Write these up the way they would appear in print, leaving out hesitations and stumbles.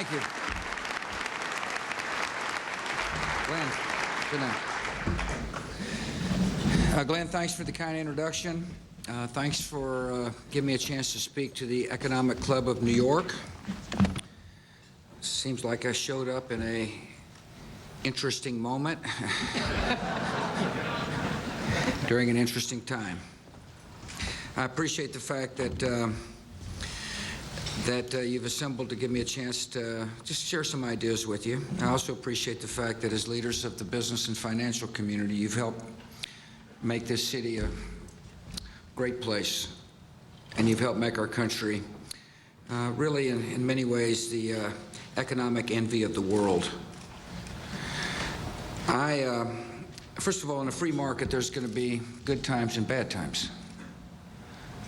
Thank you. Glenn, sit down. Glenn, thanks for the kind introduction. Thanks for giving me a chance to speak to the Economic Club of New York. Seems like I showed up in a interesting moment during an interesting time. I appreciate the fact that you've assembled to give me a chance to just share some ideas with you. I also appreciate the fact that as leaders of the business and financial community, you've helped make this city a great place, and you've helped make our country really in many ways the economic envy of the world. First of all, in a free market, there's going to be good times and bad times.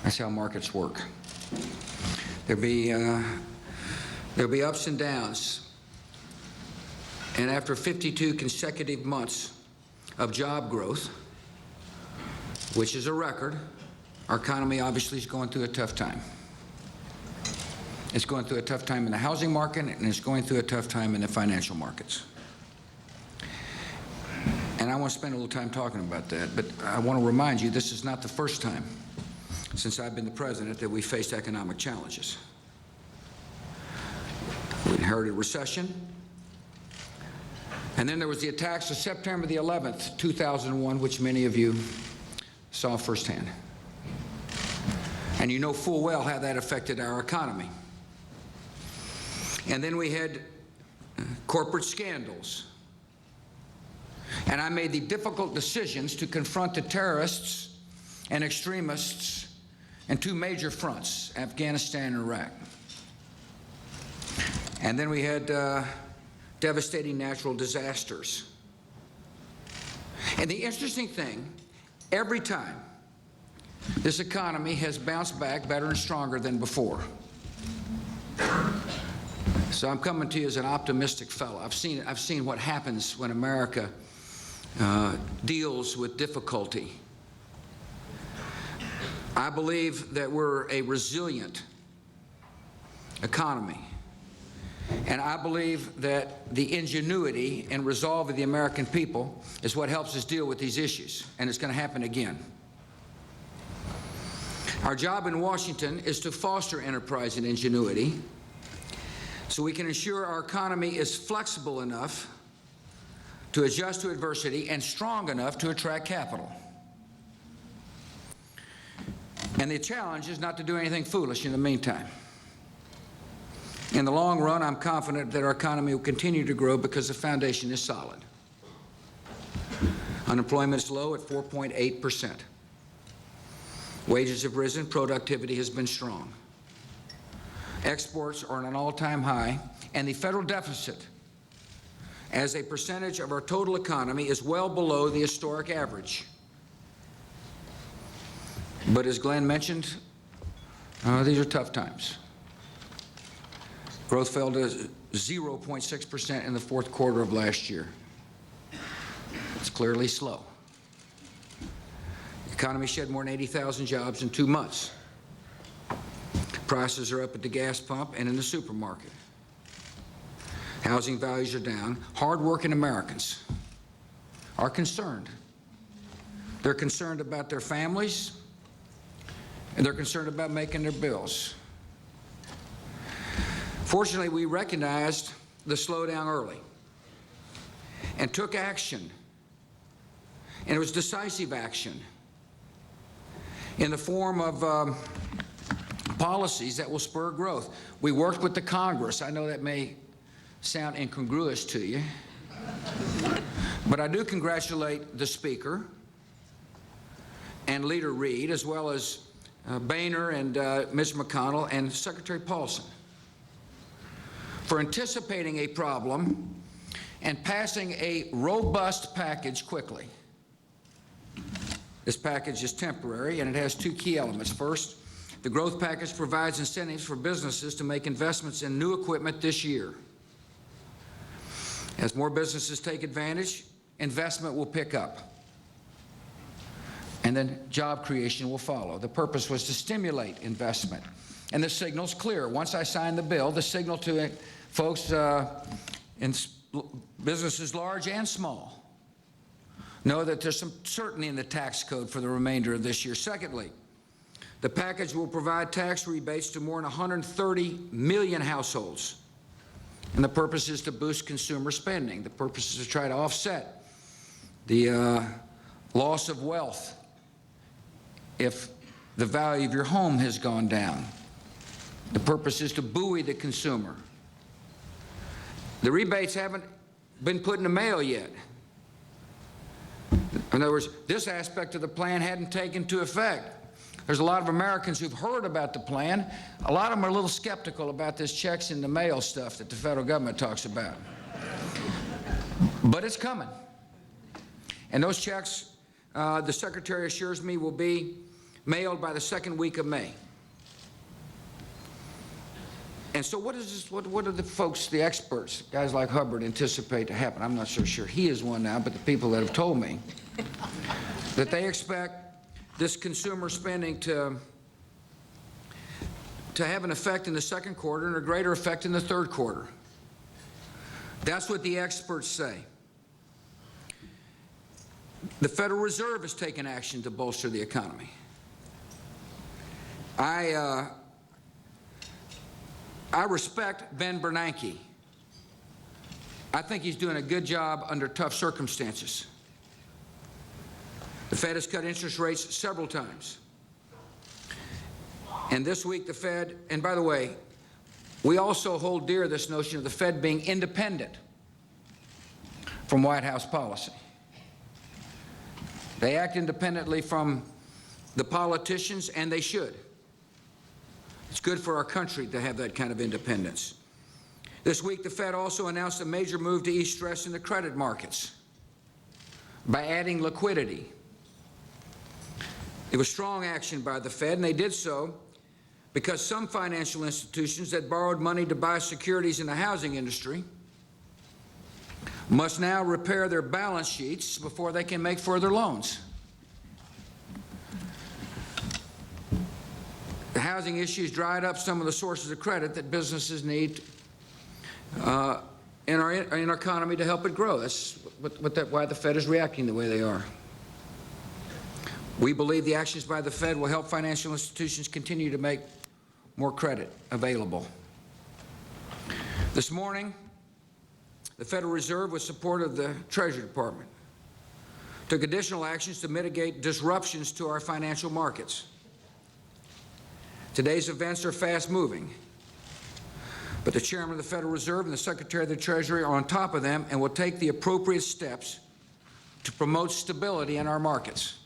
That's how markets work. There'll be ups and downs. And after 52 consecutive months of job growth, which is a record, our economy obviously is going through a tough time. It's going through a tough time in the housing market, and it's going through a tough time in the financial markets. And I want to spend a little time talking about that, but I want to remind you this is not the first time since I've been the president that we faced economic challenges. We inherited recession, and then there was the attacks of September the 11th, 2001, which many of you saw firsthand. And you know full well how that affected our economy. And then we had corporate scandals. And I made the difficult decisions to confront the terrorists and extremists in two major fronts, Afghanistan and Iraq. And then we had devastating natural disasters. And the interesting thing, every time, this economy has bounced back better and stronger than before. So I'm coming to you as an optimistic fellow. I've seen what happens when America deals with difficulty. I believe that we're a resilient economy. And I believe that the ingenuity and resolve of the American people is what helps us deal with these issues. And it's going to happen again. Our job in Washington is to foster enterprise and ingenuity so we can ensure our economy is flexible enough to adjust to adversity and strong enough to attract capital. And the challenge is not to do anything foolish in the meantime. In the long run, I'm confident that our economy will continue to grow because the foundation is solid. Unemployment is low at 4.8%. Wages have risen, productivity has been strong. Exports are at an all-time high, and the federal deficit as a percentage of our total economy is well below the historic average. But as Glenn mentioned, these are tough times. Growth fell to 0.6% in the fourth quarter of last year. It's clearly slow. The economy shed more than 80,000 jobs in 2 months. Prices are up at the gas pump and in the supermarket. Housing values are down. Hard-working Americans are concerned. They're concerned about their families, and they're concerned about making their bills. Fortunately, we recognized the slowdown early and took action, and it was decisive action in the form of policies that will spur growth. We worked with the Congress. I know that may sound incongruous to you, but I do congratulate the Speaker and Leader Reid, as well as Boehner and Mitch McConnell and Secretary Paulson, for anticipating a problem and passing a robust package quickly. This package is temporary, and it has two key elements. First, the growth package provides incentives for businesses to make investments in new equipment this year. As more businesses take advantage, investment will pick up, and then job creation will follow. The purpose was to stimulate investment, and the signal's clear. Once I signed the bill, the signal to Folks in businesses large and small know that there's some certainty in the tax code for the remainder of this year. Secondly, the package will provide tax rebates to more than 130 million households. And the purpose is to boost consumer spending. The purpose is to try to offset the loss of wealth if the value of your home has gone down. The purpose is to buoy the consumer. The rebates haven't been put in the mail yet. In other words, this aspect of the plan hadn't taken into effect. There's a lot of Americans who've heard about the plan. A lot of them are a little skeptical about this checks in the mail stuff that the federal government talks about. But it's coming. And those checks, the Secretary assures me, will be mailed by the second week of May. And so what is this, what do the folks, the experts, guys like Hubbard, anticipate to happen? I'm not so sure he is one now, but the people that have told me that they expect this consumer spending to have an effect in the second quarter and a greater effect in the third quarter. That's what the experts say. The Federal Reserve has taken action to bolster the economy. I respect Ben Bernanke. I think he's doing a good job under tough circumstances. The Fed has cut interest rates several times. And this week the Fed, and by the way, we also hold dear this notion of the Fed being independent from White House policy. They act independently from the politicians, and they should. It's good for our country to have that kind of independence. This week, the Fed also announced a major move to ease stress in the credit markets by adding liquidity. It was strong action by the Fed, and they did so because some financial institutions that borrowed money to buy securities in the housing industry must now repair their balance sheets before they can make further loans. The housing issues dried up some of the sources of credit that businesses need in our economy to help it grow. That's why the Fed is reacting the way they are. We believe the actions by the Fed will help financial institutions continue to make more credit available. This morning, the Federal Reserve, with support of the Treasury Department, took additional actions to mitigate disruptions to our financial markets. Today's events are fast-moving, but the Chairman of the Federal Reserve and the Secretary of the Treasury are on top of them and will take the appropriate steps to promote stability in our markets.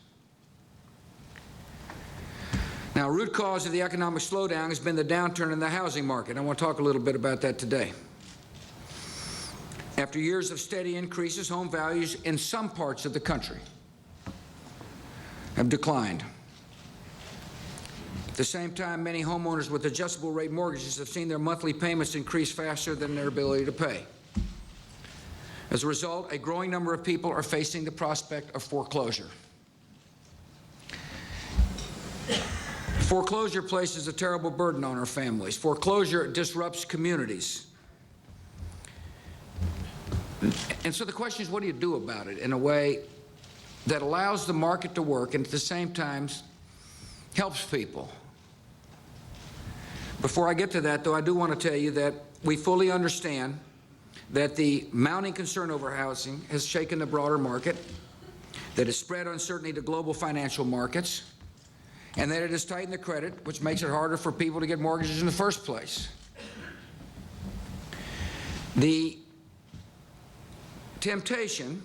Now, root cause of the economic slowdown has been the downturn in the housing market. I want to talk a little bit about that today. After years of steady increases, home values in some parts of the country have declined. At the same time, many homeowners with adjustable rate mortgages have seen their monthly payments increase faster than their ability to pay. As a result, a growing number of people are facing the prospect of foreclosure. Foreclosure places a terrible burden on our families. Foreclosure disrupts communities. And so the question is, what do you do about it in a way that allows the market to work and at the same time helps people? Before I get to that, though, I do want to tell you that we fully understand that the mounting concern over housing has shaken the broader market, that it's spread uncertainty to global financial markets, and that it has tightened the credit, which makes it harder for people to get mortgages in the first place. The temptation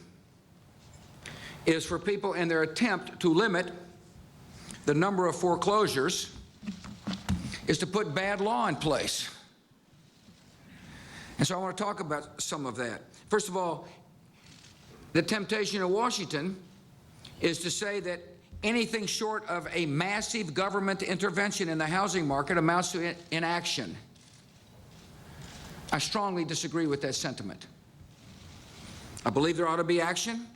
is for people in their attempt to limit the number of foreclosures is to put bad law in place. And so I want to talk about some of that. First of all, the temptation in Washington is to say that anything short of a massive government intervention in the housing market amounts to inaction. I strongly disagree with that sentiment. I believe there ought to be action,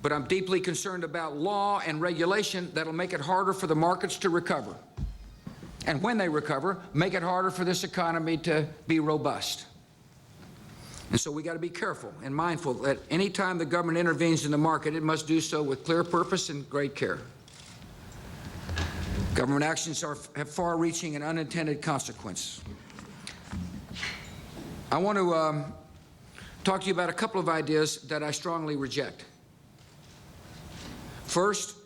but I'm deeply concerned about law and regulation that'll make it harder for the markets to recover. And when they recover, make it harder for this economy to be robust. And so we got to be careful and mindful that any time the government intervenes in the market, it must do so with clear purpose and great care. Government actions have far-reaching and unintended consequences. I want to talk to you about a couple of ideas that I strongly reject. First,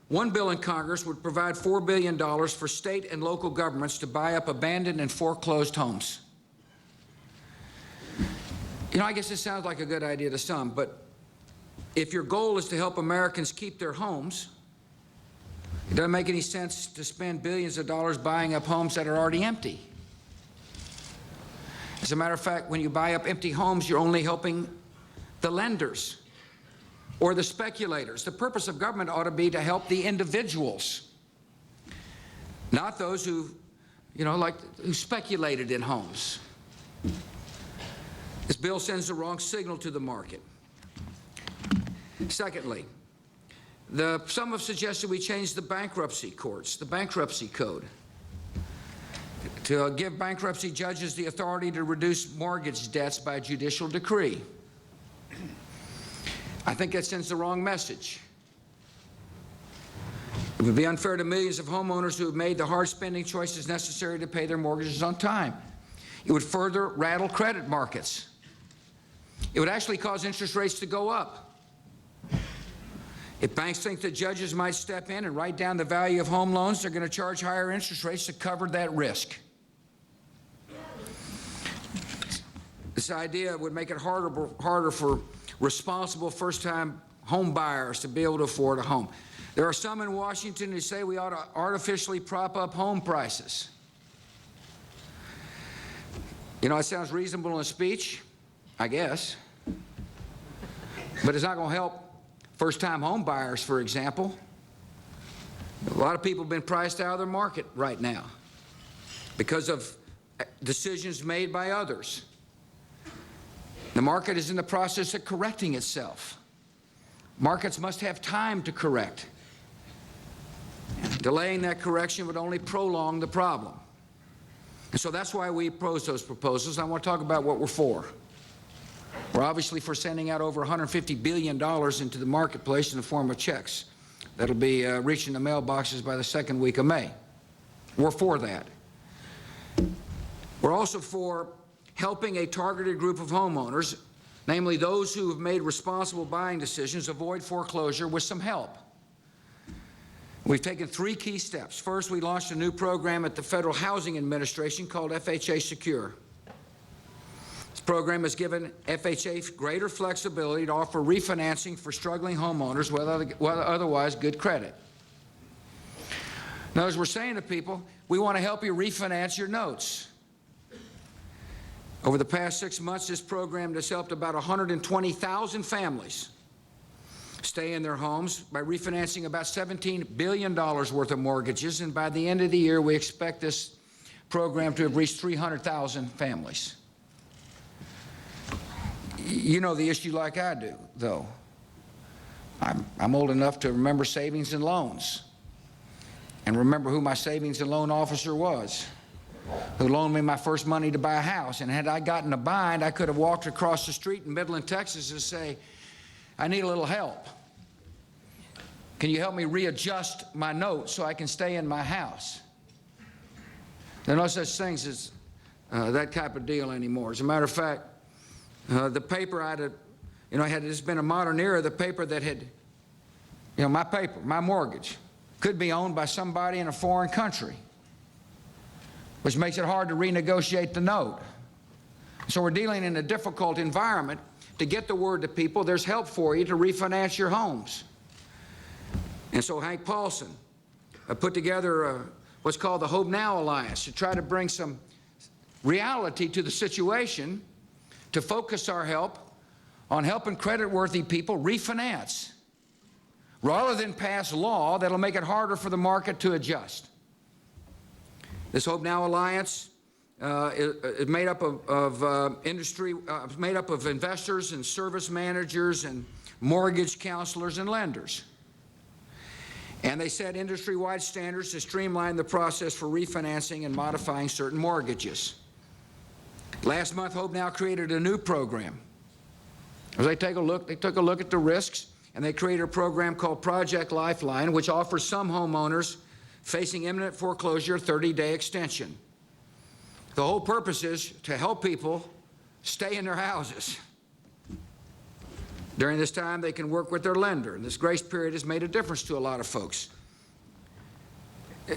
one bill in Congress would provide $4 billion for state and local governments to buy up abandoned and foreclosed homes. You know, I guess it sounds like a good idea to some, but if your goal is to help Americans keep their homes, it doesn't make any sense to spend billions of dollars buying up homes that are already empty. As a matter of fact, when you buy up empty homes, you're only helping the lenders or the speculators. The purpose of government ought to be to help the individuals, not those who, who speculated in homes. This bill sends the wrong signal to the market. Secondly, some have suggested we change the bankruptcy courts, the bankruptcy code, to give bankruptcy judges the authority to reduce mortgage debts by judicial decree. I think that sends the wrong message. It would be unfair to millions of homeowners who have made the hard spending choices necessary to pay their mortgages on time. It would further rattle credit markets. It would actually cause interest rates to go up. If banks think that judges might step in and write down the value of home loans, they're going to charge higher interest rates to cover that risk. This idea would make it harder for responsible first-time home buyers to be able to afford a home. There are some in Washington who say we ought to artificially prop up home prices. You know, it sounds reasonable in a speech, I guess, but it's not going to help first-time home buyers, for example. A lot of people have been priced out of their market right now because of decisions made by others. The market is in the process of correcting itself. Markets must have time to correct. Delaying that correction would only prolong the problem. And so that's why we oppose those proposals. I want to talk about what we're for. We're obviously for sending out over $150 billion into the marketplace in the form of checks that'll be reaching the mailboxes by the second week of May. We're for that. We're also for helping a targeted group of homeowners, namely those who have made responsible buying decisions, avoid foreclosure with some help. We've taken 3 key steps. First, we launched a new program at the Federal Housing Administration called FHA Secure. This program has given FHA greater flexibility to offer refinancing for struggling homeowners with otherwise good credit. Now, as we're saying to people, we want to help you refinance your notes. Over the past 6 months, this program has helped about 120,000 families stay in their homes by refinancing about $17 billion worth of mortgages, and by the end of the year, we expect this program to have reached 300,000 families. You know the issue like I do, though. I'm old enough to remember savings and loans and remember who my savings and loan officer was, who loaned me my first money to buy a house. And had I gotten a bind, I could have walked across the street in Midland, Texas and say, I need a little help. Can you help me readjust my note so I can stay in my house? There are no such things as that type of deal anymore. As a matter of fact, the paper had this been a modern era, the paper that had, my paper, my mortgage, could be owned by somebody in a foreign country, which makes it hard to renegotiate the note. So we're dealing in a difficult environment to get the word to people. There's help for you to refinance your homes. And so Hank Paulson put together what's called the Hope Now Alliance to try to bring some reality to the situation, to focus our help on helping credit-worthy people refinance, rather than pass law that'll make it harder for the market to adjust. This Hope Now Alliance is made up of made up of investors and service managers and mortgage counselors and lenders. And they set industry-wide standards to streamline the process for refinancing and modifying certain mortgages. Last month, Hope Now created a new program. As they took a look at the risks, and they created a program called Project Lifeline, which offers some homeowners facing imminent foreclosure a 30-day extension. The whole purpose is to help people stay in their houses. During this time, they can work with their lender, and this grace period has made a difference to a lot of folks.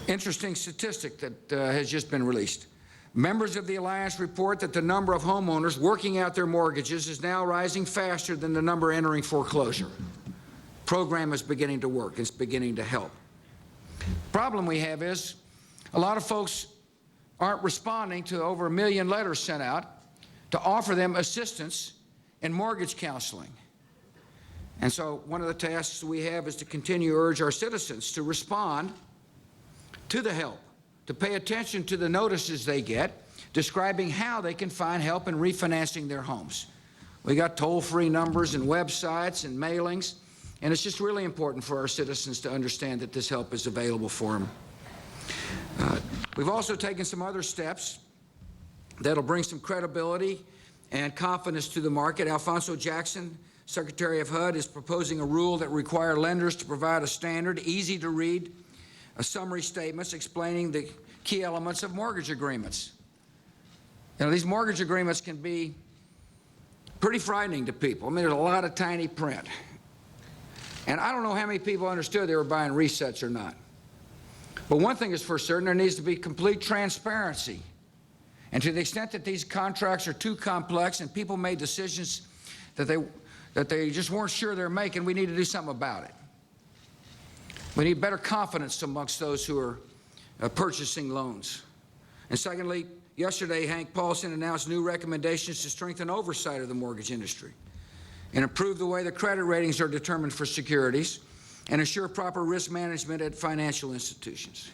Interesting statistic that has just been released. Members of the Alliance report that the number of homeowners working out their mortgages is now rising faster than the number entering foreclosure. Program is beginning to work. It's beginning to help. Problem we have is a lot of folks aren't responding to over 1 million letters sent out to offer them assistance in mortgage counseling. And so one of the tasks we have is to continue to urge our citizens to respond to the help, to pay attention to the notices they get describing how they can find help in refinancing their homes. We got toll-free numbers and websites and mailings, and it's just really important for our citizens to understand that this help is available for them. We've also taken some other steps that'll bring some credibility and confidence to the market. Alphonso Jackson, Secretary of HUD, is proposing a rule that requires lenders to provide a standard, easy-to-read summary statements explaining the key elements of mortgage agreements. You know, these mortgage agreements can be pretty frightening to people. I mean, there's a lot of tiny print. And I don't know how many people understood they were buying resets or not. But one thing is for certain, there needs to be complete transparency. And to the extent that these contracts are too complex and people made decisions that they just weren't sure they're making, we need to do something about it. We need better confidence amongst those who are purchasing loans. And secondly, yesterday, Hank Paulson announced new recommendations to strengthen oversight of the mortgage industry and improve the way the credit ratings are determined for securities and ensure proper risk management at financial institutions.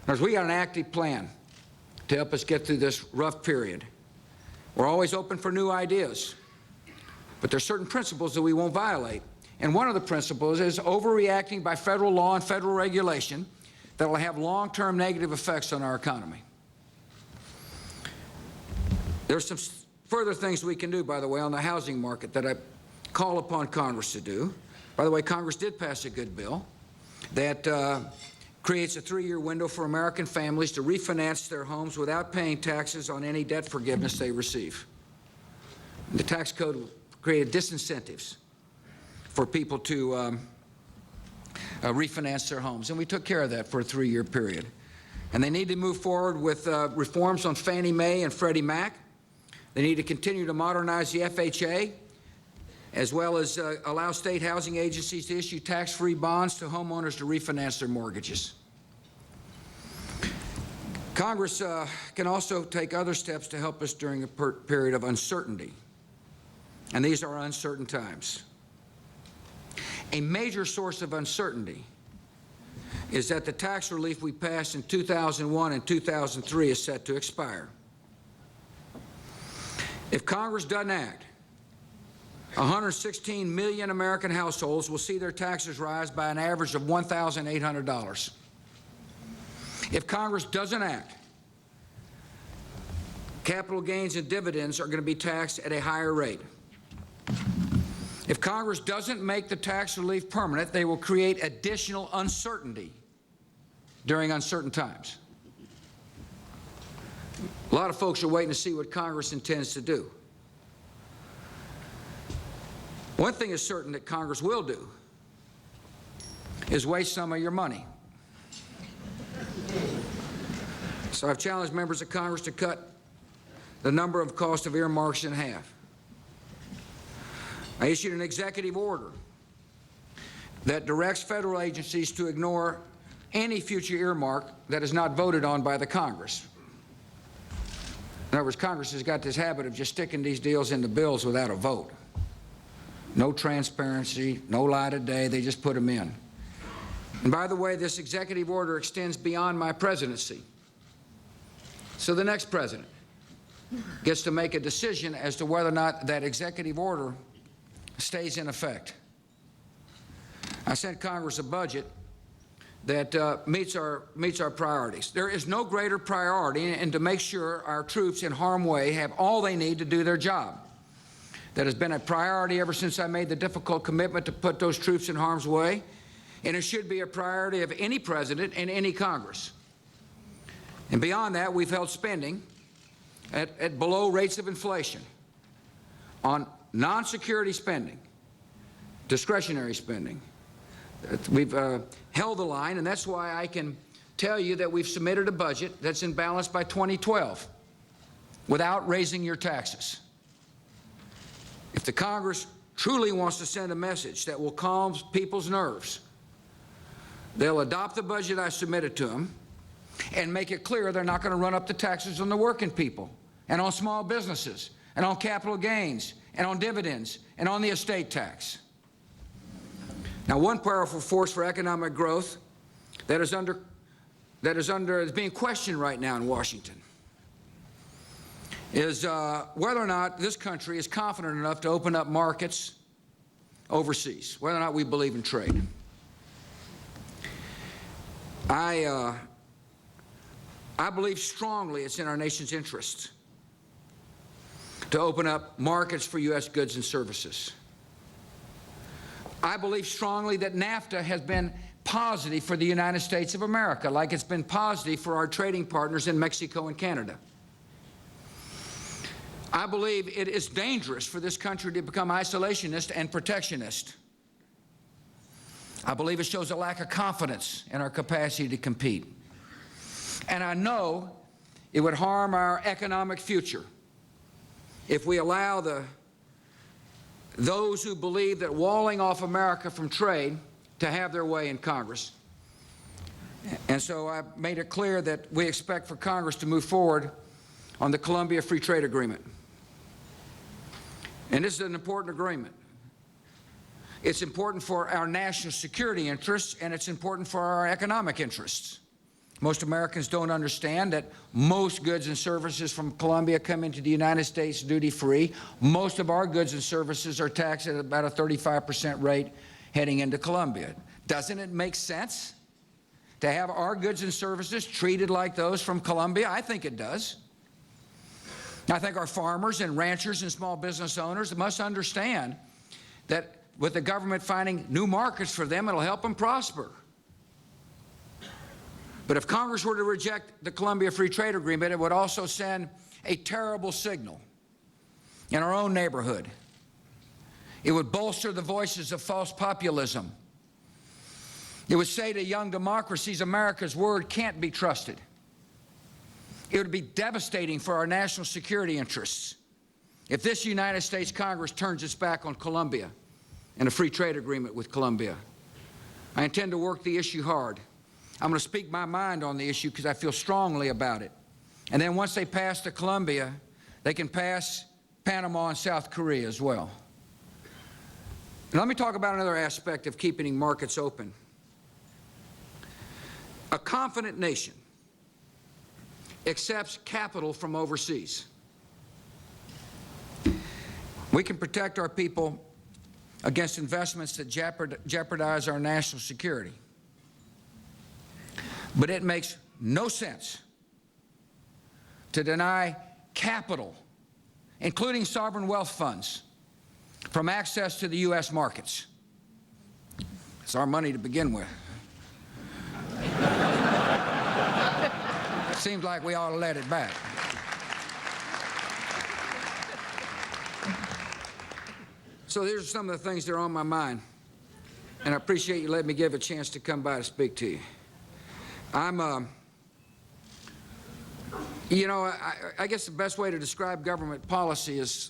Now, we got an active plan to help us get through this rough period. We're always open for new ideas, but there's certain principles that we won't violate. And one of the principles is overreacting by federal law and federal regulation that will have long-term negative effects on our economy. There's some further things we can do, by the way, on the housing market that I call upon Congress to do. By the way, Congress did pass a good bill that creates a 3-year window for American families to refinance their homes without paying taxes on any debt forgiveness they receive. The tax code created disincentives for people to refinance their homes, and we took care of that for a 3-year period. And they need to move forward with reforms on Fannie Mae and Freddie Mac. They need to continue to modernize the FHA, as well as allow state housing agencies to issue tax-free bonds to homeowners to refinance their mortgages. Congress can also take other steps to help us during a period of uncertainty, and these are uncertain times. A major source of uncertainty is that the tax relief we passed in 2001 and 2003 is set to expire. If Congress doesn't act, 116 million American households will see their taxes rise by an average of $1,800. If Congress doesn't act, capital gains and dividends are going to be taxed at a higher rate. If Congress doesn't make the tax relief permanent, they will create additional uncertainty during uncertain times. A lot of folks are waiting to see what Congress intends to do. One thing is certain that Congress will do is waste some of your money. So I've challenged members of Congress to cut the number of cost of earmarks in half. I issued an executive order that directs federal agencies to ignore any future earmark that is not voted on by the Congress. In other words, Congress has got this habit of just sticking these deals into bills without a vote. No transparency, no light of day, they just put them in. And by the way, this executive order extends beyond my presidency. So the next president gets to make a decision as to whether or not that executive order stays in effect. I sent Congress a budget that meets our priorities. There is no greater priority than to make sure our troops in harm's way have all they need to do their job. That has been a priority ever since I made the difficult commitment to put those troops in harm's way, and it should be a priority of any president and any Congress. And beyond that, we've held spending at below rates of inflation on non-security spending, discretionary spending. We've held the line, and that's why I can tell you that we've submitted a budget that's in balance by 2012 without raising your taxes. If the Congress truly wants to send a message that will calm people's nerves, they'll adopt the budget I submitted to them and make it clear they're not going to run up the taxes on the working people and on small businesses and on capital gains and on dividends and on the estate tax. Now, one powerful force for economic growth that is being questioned right now in Washington is whether or not this country is confident enough to open up markets overseas, whether or not we believe in trade. I believe strongly it's in our nation's interest to open up markets for U.S. goods and services. I believe strongly that NAFTA has been positive for the United States of America, like it's been positive for our trading partners in Mexico and Canada. I believe it is dangerous for this country to become isolationist and protectionist. I believe it shows a lack of confidence in our capacity to compete. And I know it would harm our economic future if we allow those who believe that walling off America from trade to have their way in Congress. And so I made it clear that we expect for Congress to move forward on the Colombia Free Trade Agreement. And this is an important agreement. It's important for our national security interests, and it's important for our economic interests. Most Americans don't understand that most goods and services from Colombia come into the United States duty-free. Most of our goods and services are taxed at about a 35% rate heading into Colombia. Doesn't it make sense to have our goods and services treated like those from Colombia? I think it does. I think our farmers and ranchers and small business owners must understand that with the government finding new markets for them, it'll help them prosper. But if Congress were to reject the Colombia Free Trade Agreement, it would also send a terrible signal in our own neighborhood. It would bolster the voices of false populism. It would say to young democracies, America's word can't be trusted. It would be devastating for our national security interests if this United States Congress turns its back on Colombia and a free trade agreement with Colombia. I intend to work the issue hard. I'm going to speak my mind on the issue because I feel strongly about it. And then once they pass to Colombia, they can pass Panama and South Korea as well. And let me talk about another aspect of keeping markets open. A confident nation accepts capital from overseas. We can protect our people against investments that jeopardize our national security. But it makes no sense to deny capital, including sovereign wealth funds, from access to the U.S. markets. It's our money to begin with. Seems like we ought to let it back. So these are some of the things that are on my mind, and I appreciate you letting me give a chance to come by to speak to you. I guess the best way to describe government policy is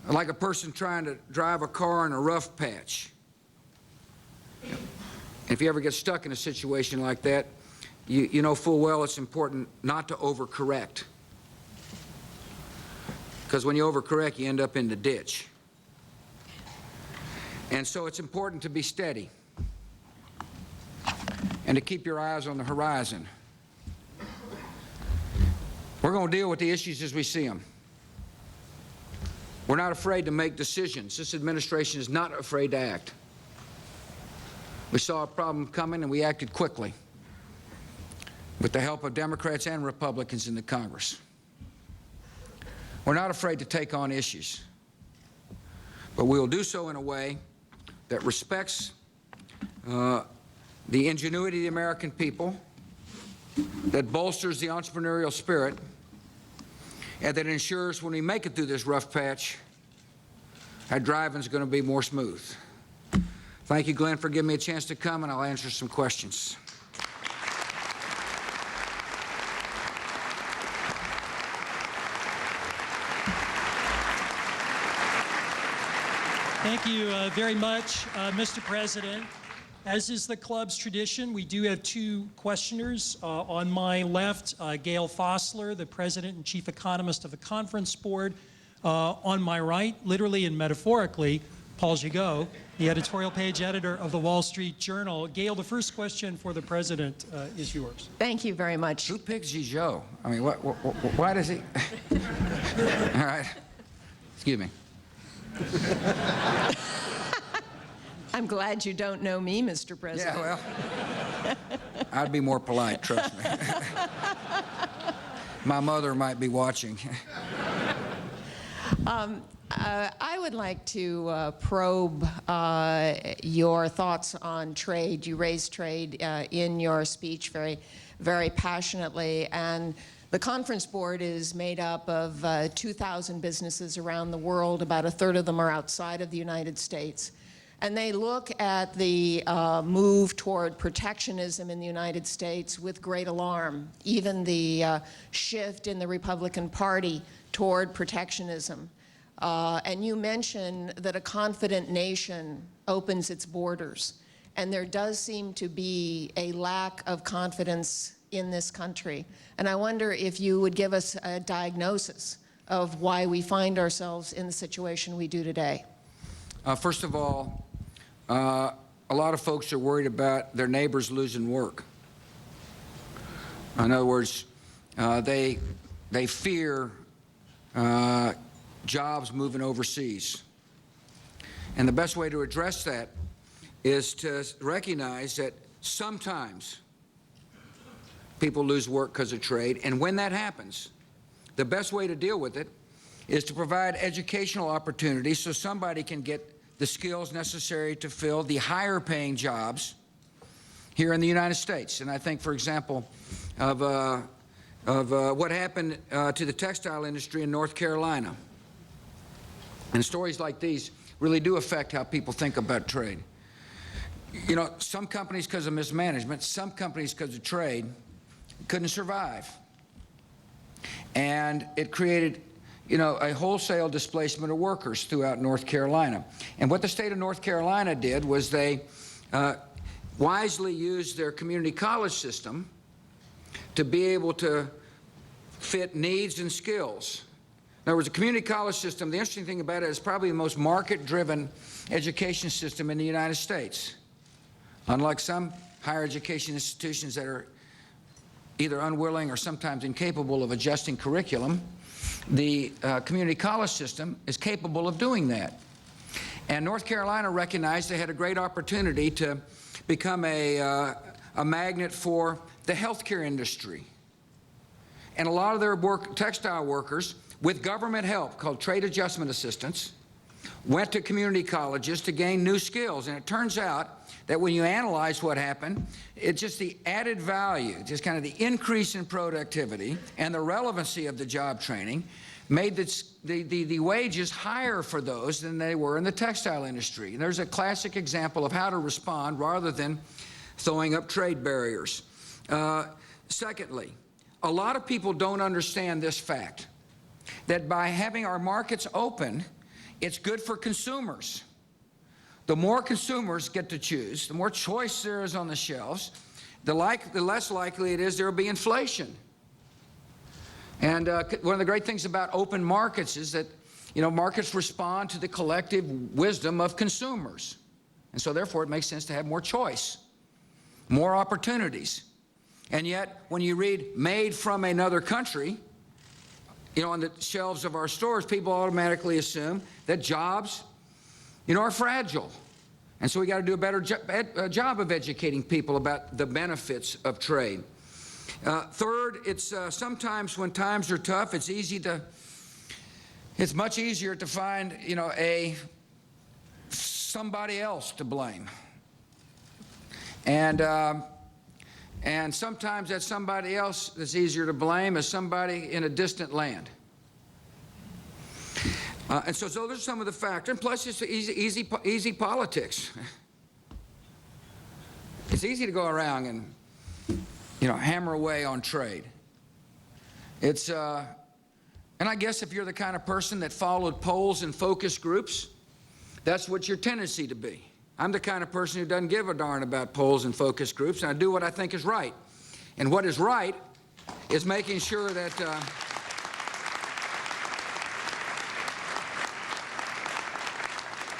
like a person trying to drive a car in a rough patch. If you ever get stuck in a situation like that, you know full well it's important not to overcorrect. Because when you overcorrect, you end up in the ditch. And so it's important to be steady and to keep your eyes on the horizon. We're going to deal with the issues as we see them. We're not afraid to make decisions. This administration is not afraid to act. We saw a problem coming and we acted quickly with the help of Democrats and Republicans in the Congress. We're not afraid to take on issues, but we will do so in a way that respects the ingenuity of the American people, that bolsters the entrepreneurial spirit, and that ensures when we make it through this rough patch, our driving is going to be more smooth. Thank you, Glenn, for giving me a chance to come, and I'll answer some questions. Thank you very much, Mr. President. As is the club's tradition, we do have two questioners. On my left, Gail Fossler, the President and Chief Economist of the Conference Board. On my right, literally and metaphorically, Paul Gigot, the editorial page editor of the Wall Street Journal. Gail, the first question for the President is yours. Thank you very much. Who picks Gigot? I mean, why does he? All right. Excuse me. I'm glad you don't know me, Mr. President. Yeah, well, I'd be more polite, trust me. My mother might be watching. I would like to probe your thoughts on trade. You raised trade in your speech very, very passionately, and the Conference Board is made up of 2,000 businesses around the world. About a third of them are outside of the United States. And they look at the move toward protectionism in the United States with great alarm, even the shift in the Republican Party toward protectionism. And you mentioned that a confident nation opens its borders. And there does seem to be a lack of confidence in this country. And I wonder if you would give us a diagnosis of why we find ourselves in the situation we do today. First of all, a lot of folks are worried about their neighbors losing work. In other words, they fear jobs moving overseas. And the best way to address that is to recognize that sometimes people lose work because of trade, and when that happens, the best way to deal with it is to provide educational opportunities so somebody can get the skills necessary to fill the higher paying jobs here in the United States. And I think, for example, of what happened to the textile industry in North Carolina. And stories like these really do affect how people think about trade. You know, some companies because of mismanagement, some companies because of trade, couldn't survive. And it created, you know, a wholesale displacement of workers throughout North Carolina. And what the state of North Carolina did was they wisely used their community college system to be able to fit needs and skills. In other words, the community college system, the interesting thing about it is probably the most market-driven education system in the United States. Unlike some higher education institutions that are either unwilling or sometimes incapable of adjusting curriculum, the community college system is capable of doing that. And North Carolina recognized they had a great opportunity to become a magnet for the healthcare industry. And a lot of their textile workers, with government help called trade adjustment assistance, went to community colleges to gain new skills. And it turns out that when you analyze what happened, it's just the added value, just kind of the increase in productivity and the relevancy of the job training made the wages higher for those than they were in the textile industry. And there's a classic example of how to respond rather than throwing up trade barriers. Secondly, a lot of people don't understand this fact, that by having our markets open, it's good for consumers. The more consumers get to choose, the more choice there is on the shelves, the less likely it is there will be inflation. And one of the great things about open markets is that, you know, markets respond to the collective wisdom of consumers. And so therefore it makes sense to have more choice, more opportunities. And yet when you read made from another country, you know, on the shelves of our stores, people automatically assume that jobs, you know, are fragile. And so we got to do a better job of educating people about the benefits of trade. Third, it's sometimes when times are tough, it's much easier to find, somebody else to blame. And sometimes that somebody else that's easier to blame is somebody in a distant land. And so those are some of the factors. And plus, it's easy politics. It's easy to go around and, hammer away on trade. It's, and I guess if you're the kind of person that followed polls and focus groups, that's what your tendency to be. I'm the kind of person who doesn't give a darn about polls and focus groups, and I do what I think is right. And what is right is making sure that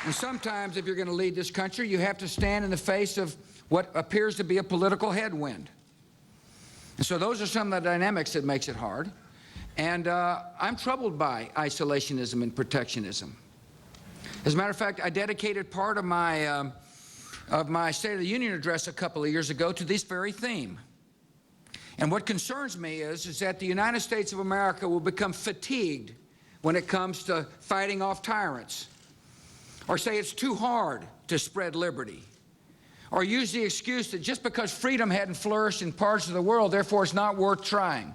and sometimes if you're going to lead this country, you have to stand in the face of what appears to be a political headwind. And so those are some of the dynamics that makes it hard. And I'm troubled by isolationism and protectionism. As a matter of fact, I dedicated part of my State of the Union address a couple of years ago to this very theme. And what concerns me is that the United States of America will become fatigued when it comes to fighting off tyrants, or say it's too hard to spread liberty, or use the excuse that just because freedom hadn't flourished in parts of the world, therefore it's not worth trying.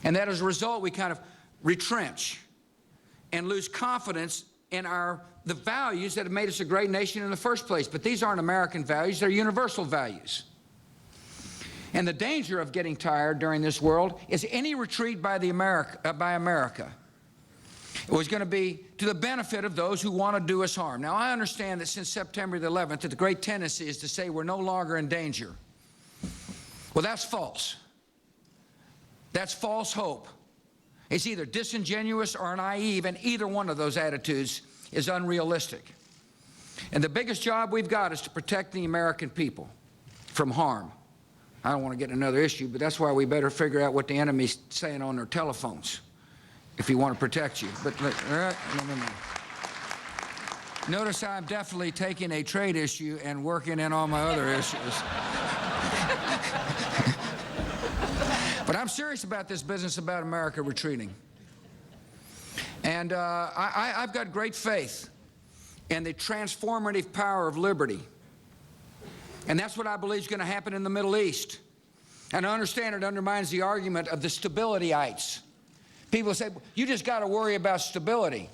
And that as a result, we kind of retrench and lose confidence in the values that have made us a great nation in the first place. But these aren't American values, they're universal values. And the danger of getting tired during this world is any retreat by America. It was going to be to the benefit of those who want to do us harm. Now, I understand that since September the 11th, that the great tendency is to say we're no longer in danger. Well, that's false. That's false hope. It's either disingenuous or naive, and either one of those attitudes is unrealistic. And the biggest job we've got is to protect the American people from harm. I don't want to get another issue, but that's why we better figure out what the enemy's saying on their telephones if you want to protect you. But no. Notice I'm definitely taking a trade issue and working in all my other issues. But I'm serious about this business about America retreating. And I've got great faith in the transformative power of liberty. And that's what I believe is going to happen in the Middle East. And I understand it undermines the argument of the stabilityites. People say, you just got to worry about stability.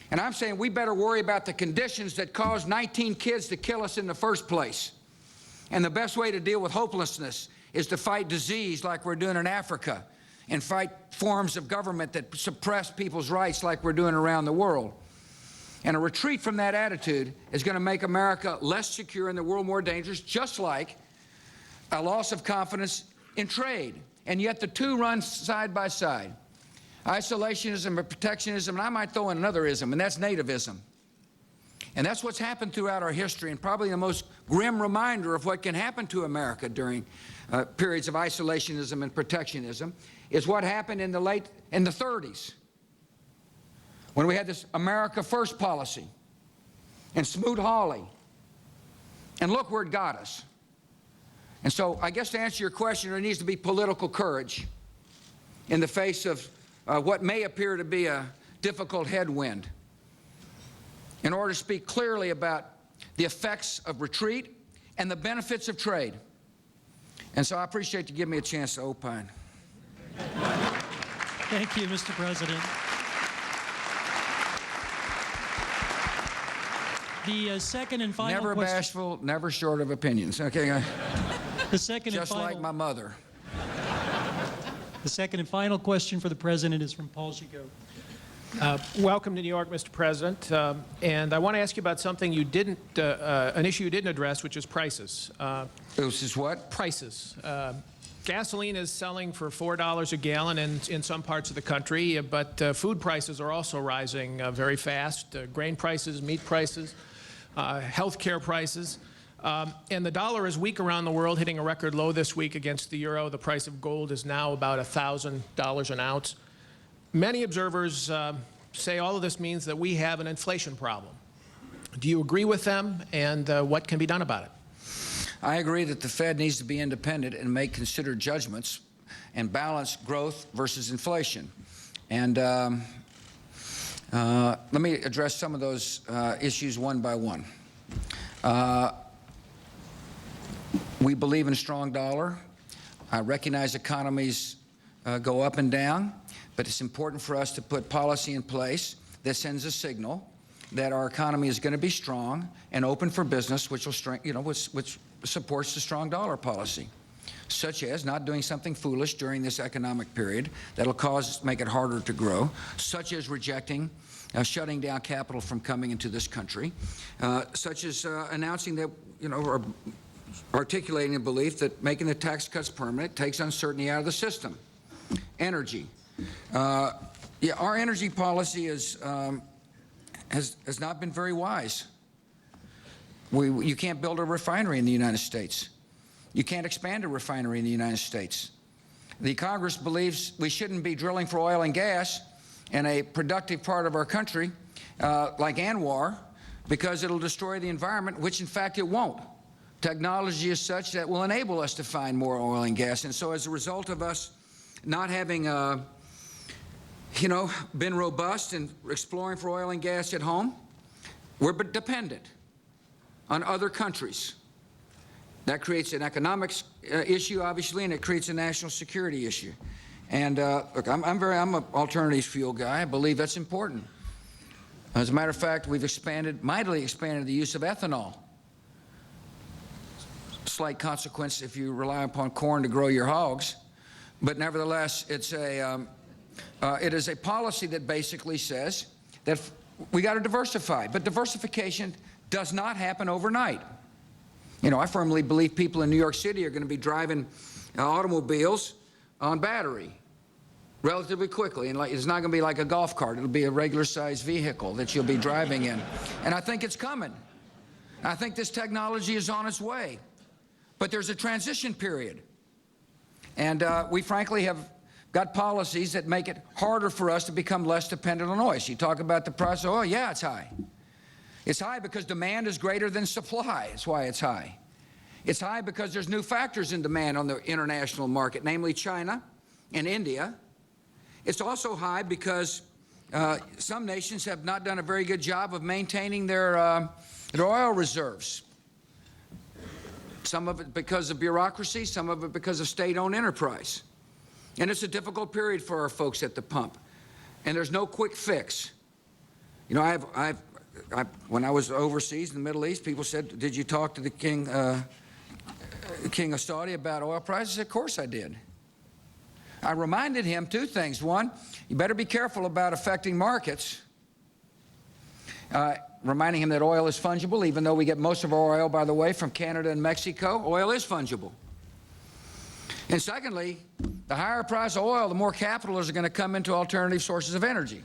And I'm saying we better worry about the conditions that caused 19 kids to kill us in the first place. And the best way to deal with hopelessness is to fight disease like we're doing in Africa, and fight forms of government that suppress people's rights like we're doing around the world. And a retreat from that attitude is going to make America less secure and the world more dangerous, just like a loss of confidence in trade. And yet the two run side by side. Isolationism and protectionism, and I might throw in another ism, and that's nativism. And that's what's happened throughout our history, and probably the most grim reminder of what can happen to America during periods of isolationism and protectionism is what happened in the 30s, when we had this America First policy and Smoot-Hawley. And look where it got us. And so I guess to answer your question, there needs to be political courage in the face of what may appear to be a difficult headwind, in order to speak clearly about the effects of retreat and the benefits of trade. And so I appreciate you giving me a chance to opine. Thank you, Mr. President. The second and final Never question. bashful, never short of opinions. Okay. The second Just and final. like my mother. The second and final question for the President is from Paul Gigot. Welcome to New York, Mr. President. And I want to ask you about something you didn't, an issue you didn't address, which is prices. This is what? Prices. Gasoline is selling for $4 a gallon in some parts of the country, but food prices are also rising very fast. Grain prices, meat prices, health care prices. And the dollar is weak around the world, hitting a record low this week against the euro. The price of gold is now about $1,000 an ounce. Many observers say all of this means that we have an inflation problem. Do you agree with them, and what can be done about it? I agree that the Fed needs to be independent and make considered judgments and balance growth versus inflation. And let me address some of those issues one by one. We believe in a strong dollar. I recognize economies go up and down, but it's important for us to put policy in place that sends a signal that our economy is going to be strong and open for business, which will which supports the strong dollar policy, such as not doing something foolish during this economic period that'll make it harder to grow, such as rejecting, shutting down capital from coming into this country, such as announcing that, or articulating a belief that making the tax cuts permanent takes uncertainty out of the system. Energy. Yeah, our energy policy has not been very wise. You can't build a refinery in the United States. You can't expand a refinery in the United States. The Congress believes we shouldn't be drilling for oil and gas in a productive part of our country like Anwar, because it'll destroy the environment, which in fact it won't. Technology is such that will enable us to find more oil and gas. And so as a result of us not having been robust in exploring for oil and gas at home, we're dependent on other countries. That creates an economics issue, obviously, and it creates a national security issue. And look, I'm an alternatives fuel guy. I believe that's important. As a matter of fact, we've mightily expanded the use of ethanol. Slight consequence if you rely upon corn to grow your hogs, but nevertheless, it is a policy that basically says that we got to diversify, but diversification does not happen overnight. I firmly believe people in New York City are going to be driving automobiles on battery relatively quickly, and it's not going to be like a golf cart. It'll be a regular-sized vehicle that you'll be driving in, and I think it's coming. I think this technology is on its way. But there's a transition period. And we frankly have got policies that make it harder for us to become less dependent on oil. You talk about the price of oil, yeah, it's high. It's high because demand is greater than supply. That's why it's high. It's high because there's new factors in demand on the international market, namely China and India. It's also high because some nations have not done a very good job of maintaining their oil reserves. Some of it because of bureaucracy, some of it because of state-owned enterprise. And it's a difficult period for our folks at the pump. And there's no quick fix. When I was overseas in the Middle East, people said, did you talk to the king of Saudi about oil prices? Of course I did. I reminded him two things. One, you better be careful about affecting markets. Reminding him that oil is fungible, even though we get most of our oil, by the way, from Canada and Mexico. Oil is fungible. And secondly, the higher price of oil, the more capital is going to come into alternative sources of energy.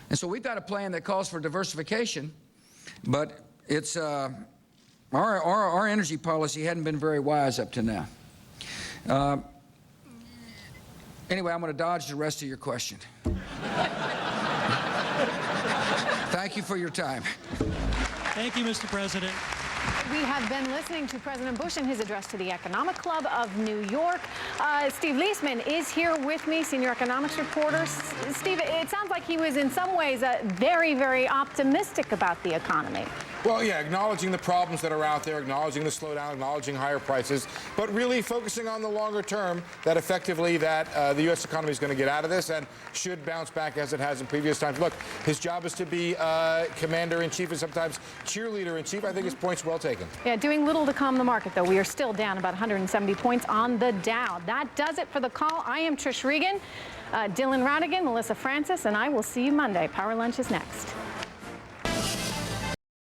And so we've got a plan that calls for diversification, but it's our energy policy hadn't been very wise up to now. Anyway, I'm going to dodge the rest of your question. Thank you for your time. Thank you, Mr. President. We have been listening to President Bush in his address to the Economic Club of New York. Steve Leisman is here with me, senior economics reporter. Steve, it sounds like he was in some ways very, very optimistic about the economy. Well, yeah, acknowledging the problems that are out there, acknowledging the slowdown, acknowledging higher prices, but really focusing on the longer term, that effectively the U.S. economy is going to get out of this and should bounce back as it has in previous times. Look, his job is to be commander-in-chief and sometimes cheerleader-in-chief. I think his point's well taken. Yeah, doing little to calm the market, though. We are still down about 170 points on the Dow. That does it for the call. I am Trish Regan, Dylan Radigan, Melissa Francis, and I will see you Monday. Power Lunch is next.